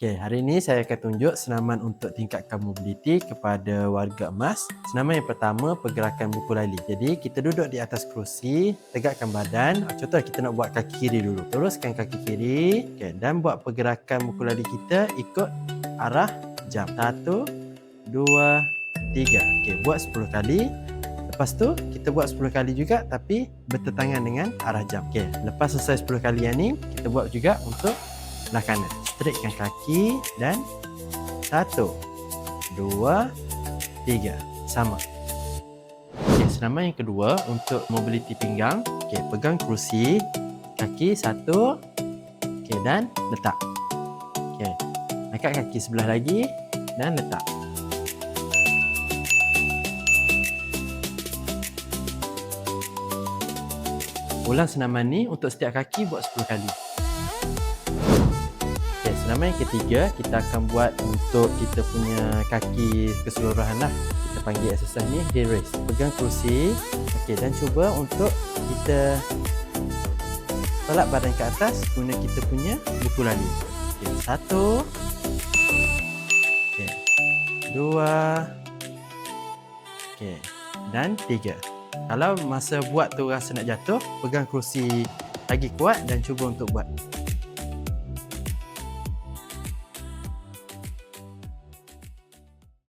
Okey, hari ini saya akan tunjuk senaman untuk tingkatkan mobiliti kepada warga emas. Senaman yang pertama, pergerakan buku lali. Jadi, kita duduk di atas kerusi, tegakkan badan. Contoh, kita nak buat kaki kiri dulu. Teruskan kaki kiri, dan buat pergerakan buku lali kita ikut arah jam. 1, 2, 3. Okey, buat 10 kali. Lepas tu, kita buat 10 kali juga tapi bertentangan dengan arah jam. Okey, lepas selesai 10 kali yang ni, kita buat juga untuk belah kanan. Straightkan kaki dan 1, 2, 3. Sama. Okey, senaman yang kedua untuk mobiliti pinggang. Okey, pegang kerusi, kaki 1, okey, dan letak. Okey, angkat kaki sebelah lagi dan letak. Ulang senaman ni untuk setiap kaki buat 10 kali. Okay, senaman yang ketiga kita akan buat untuk kita punya kaki keseluruhan lah. Kita panggil exercise ni heel raise. Pegang kerusi, okay, dan cuba untuk kita tolak badan ke atas guna kita punya buku lali. Okay, 1, okay, 2, okay, dan 3. Kalau masa buat tu rasa nak jatuh, pegang kerusi lagi kuat dan cuba untuk buat.